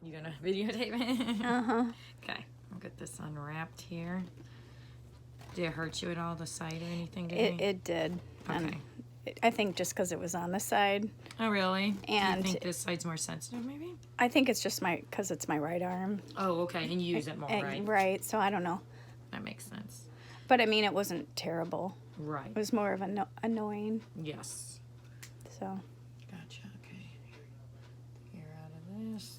You gonna videotape it? Uh-huh. Okay, I'll get this unwrapped here. Did it hurt you at all, the side or anything? It did. Okay. I think just because it was on the side. Oh, really? And do you think this side's more sensitive, maybe? I think it's just because it's my right arm. Oh, okay, and you use it more, right? Right, so I don't know. That makes sense. But I mean, it wasn't terrible. Right. It was more of annoying. Yes. So. Gotcha, okay. Here out of this.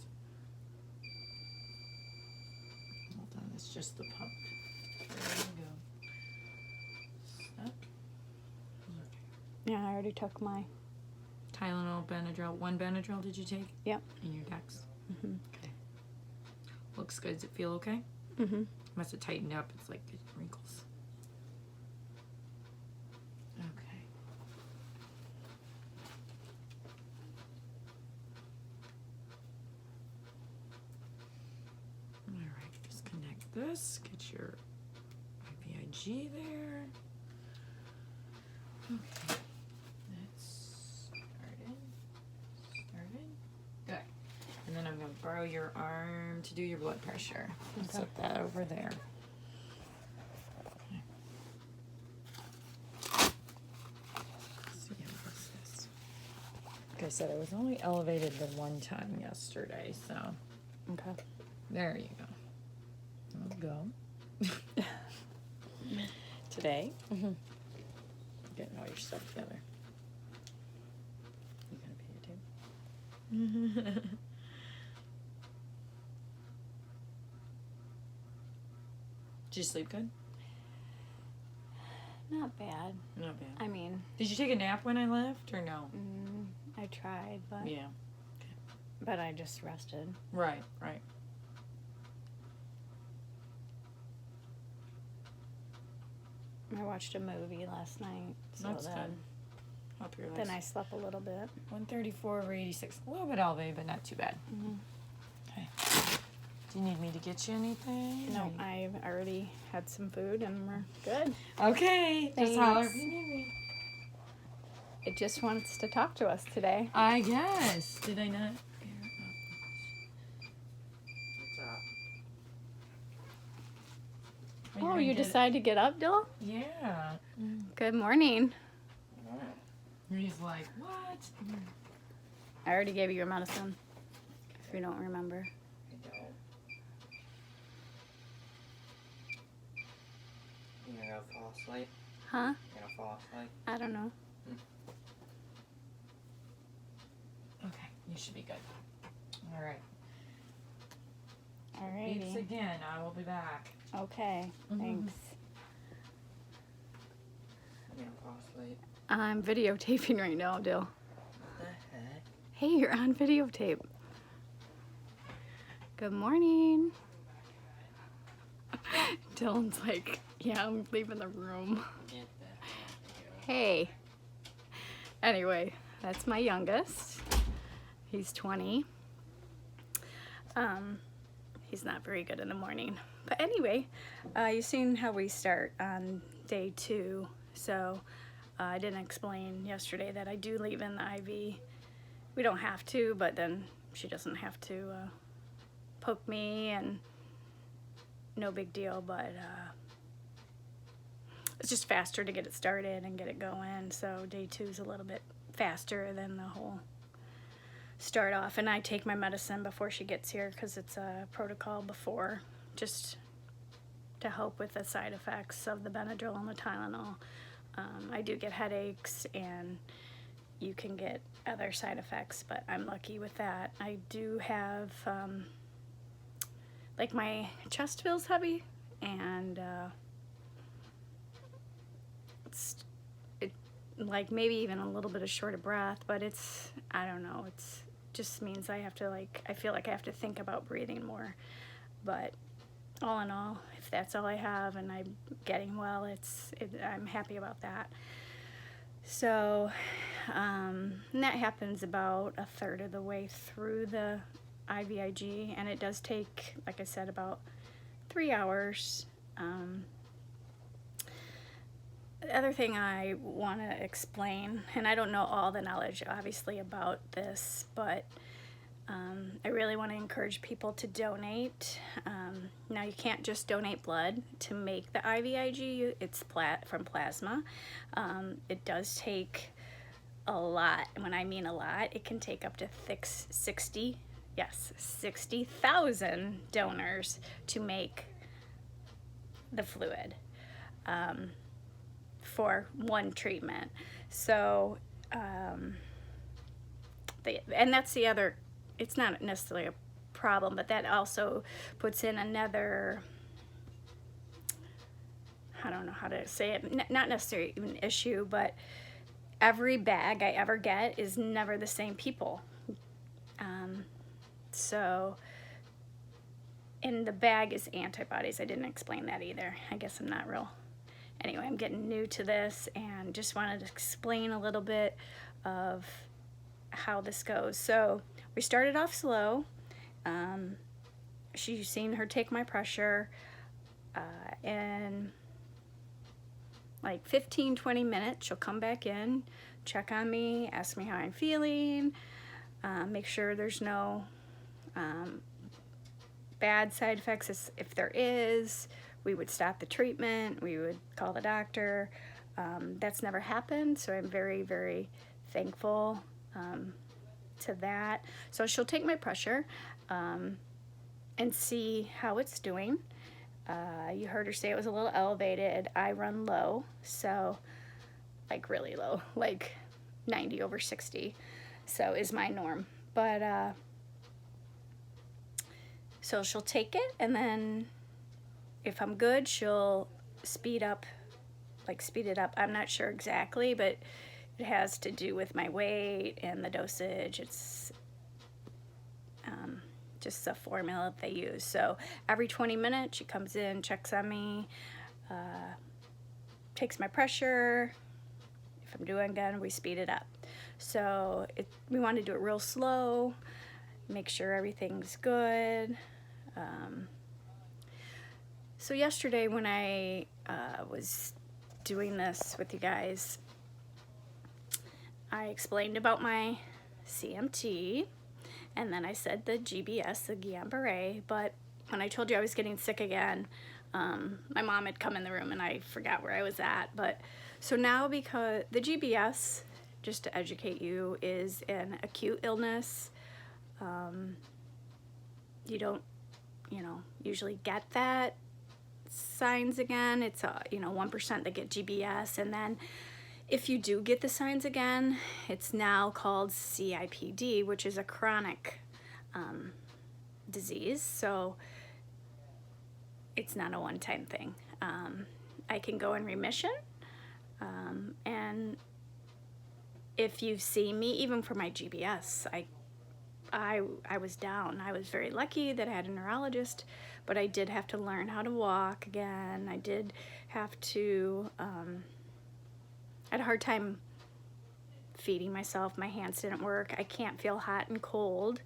Hold on, it's just the pump. There we go. Stop. Yeah, I already took my. Tylenol, Benadryl. One Benadryl did you take? Yep. In your Dex? Mm-hmm. Okay. Looks good. Does it feel okay? Mm-hmm. Must have tightened up. It's like wrinkles. Okay. All right. Disconnect this. Get your IVIG there. Okay. Good. And then I'm going to borrow your arm to do your blood pressure. Okay. Set that over there. Okay. Let's see how this is. Like I said, it was only elevated the one time yesterday, so Okay. there you go. Go. Today. Mm-hmm. Getting all your stuff together. You gonna pay your tape? Did you sleep good? Not bad. Not bad. I mean, Did you take a nap when I left or no? I tried, but Yeah. I just rested. Right, right. I watched a movie last night, so That's good. Hope you're then I slept a little bit. 134 over 86. A little bit elevated, but not too bad. Mm-hmm. Okay. Do you need me to get you anything? No, I've already had some food and we're good. Okay. Thanks. Just holler if you need me. It just wants to talk to us today. I guess. Did I not? Oh, you decided to get up, Dill? Yeah. Good morning. He's like, what? I already gave you your medicine, if you don't remember. You gonna go fall asleep? Huh? You gonna fall asleep? I don't know. Okay, you should be good. All right. Alrighty. Beeps again. I will be back. Okay, thanks. You gonna fall asleep? I'm videotaping right now, Dill. What the heck? Hey, you're on videotape. Good morning. Dylan's like, yeah, I'm leaving the room. Get the heck out of Hey. Anyway, that's my youngest. He's 20. He's not very good in the morning. But anyway, you've seen how we start on day 2. So I didn't explain yesterday that I do leave in the IV. We don't have to, but then she doesn't have to poke me, and no big deal, but it's just faster to get it started and get it going. So day 2 is a little bit faster than the whole start off. And I take my medicine before she gets here because it's a protocol before, just to help with the side effects of the Benadryl and the Tylenol. I do get headaches, and you can get other side effects, but I'm lucky with that. I do have, like, my chest feels heavy, and it's like maybe even a little bit of short of breath, but it's, I don't know, it's just means I have to, like, I feel like I have to think about breathing more. But all in all, if that's all I have and I'm getting well, I'm happy about that. So, and that happens about a third of the way through the IVIG, and it does take, like I said, about 3 hours. The other thing I want to explain, and I don't know all the knowledge obviously about this, but I really want to encourage people to donate. Now you can't just donate blood to make the IVIG. It's from plasma. It does take a lot. And when I mean a lot, it can take up to 60,000 donors to make the fluid for one treatment. So, and that's the other, it's not necessarily a problem, but that also puts in another, I don't know how to say it, not necessarily an issue, but every bag I ever get is never the same people. So, and the bag is antibodies. I didn't explain that either. I guess I'm not real. Anyway, I'm getting new to this and just wanted to explain a little bit of how this goes. So we started off slow. She's seen her take my pressure, and like 15-20 minutes she'll come back in, check on me, ask me how I'm feeling, make sure there's no bad side effects. If there is, we would stop the treatment, we would call the doctor. That's never happened, so I'm very, very thankful to that. So she'll take my pressure and see how it's doing. You heard her say it was a little elevated. I run low, so like really low, like 90/60, so is my norm. But so she'll take it, and then if I'm good, she'll speed it up. I'm not sure exactly, but it has to do with my weight and the dosage. It's just a formula that they use. So every 20 minutes she comes in, checks on me, takes my pressure. If I'm doing good, we speed it up. So we want to do it real slow, make sure everything's good. So yesterday when I was doing this with you guys, I explained about my CMT, and then I said the GBS, the Guillain-Barré, but when I told you I was getting sick again, my mom had come in the room and I forgot where I was at. But so now, because the GBS, just to educate you, is an acute illness. You don't, usually get that signs again. It's 1% that get GBS, and then if you do get the signs again, it's now called CIPD, which is a chronic disease. So it's not a one-time thing. I can go in remission, and if you see me, even for my GBS, I was down. I was very lucky that I had a neurologist, but I did have to learn how to walk again. I did have to, I had a hard time feeding myself. My hands didn't work. I can't feel hot and cold,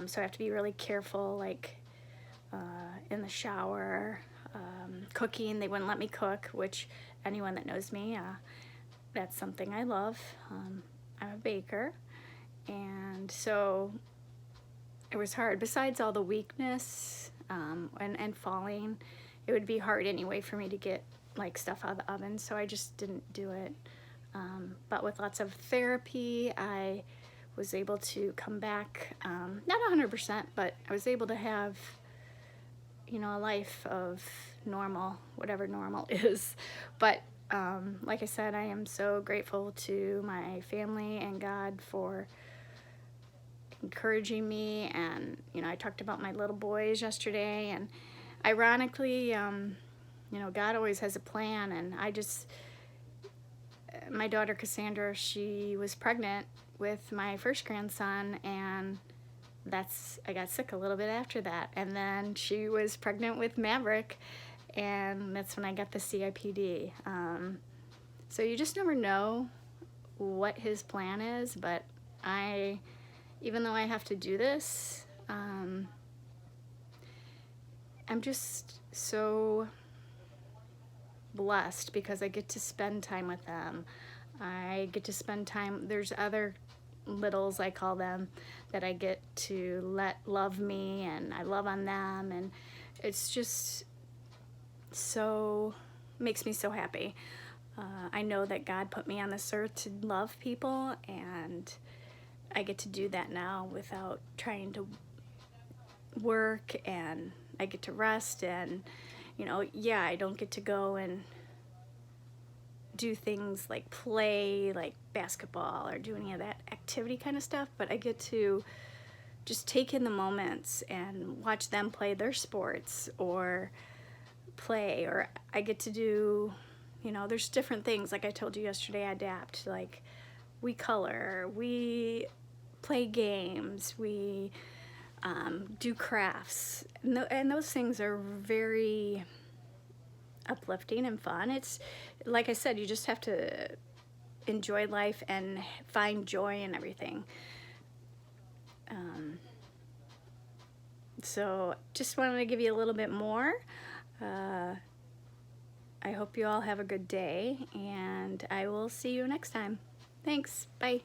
so I have to be really careful, like in the shower, cooking. They wouldn't let me cook, which anyone that knows me, that's something I love. I'm a baker. And so it was hard. Besides all the weakness and falling, it would be hard anyway for me to get like stuff out of the oven, so I just didn't do it. But with lots of therapy, I was able to come back, not 100%, but I was able to have, a life of normal, whatever normal is. But like I said, I am so grateful to my family and God for encouraging me. And I talked about my little boys yesterday, and ironically, God always has a plan. And my daughter Cassandra, she was pregnant with my first grandson, and I got sick a little bit after that. And then she was pregnant with Maverick, and that's when I got the CIPD. So you just never know what his plan is, but even though I have to do this, I'm just so blessed because I get to spend time with them. I get to spend time, there's other littles, I call them, that I get to let love me and I love on them, and it's just so, makes me so happy. I know that God put me on this earth to love people, and I get to do that now without trying to work, and I get to rest, and you know, yeah, I don't get to go and do things like play like basketball or do any of that activity kind of stuff, but I get to just take in the moments and watch them play their sports or play, or I get to do, you know, there's different things. Like I told you yesterday, I adapt. Like we color, we play games, we do crafts, and those things are very uplifting and fun. It's like I said, you just have to enjoy life and find joy in everything. So just wanted to give you a little bit more. I hope you all have a good day, and I will see you next time. Thanks. Bye.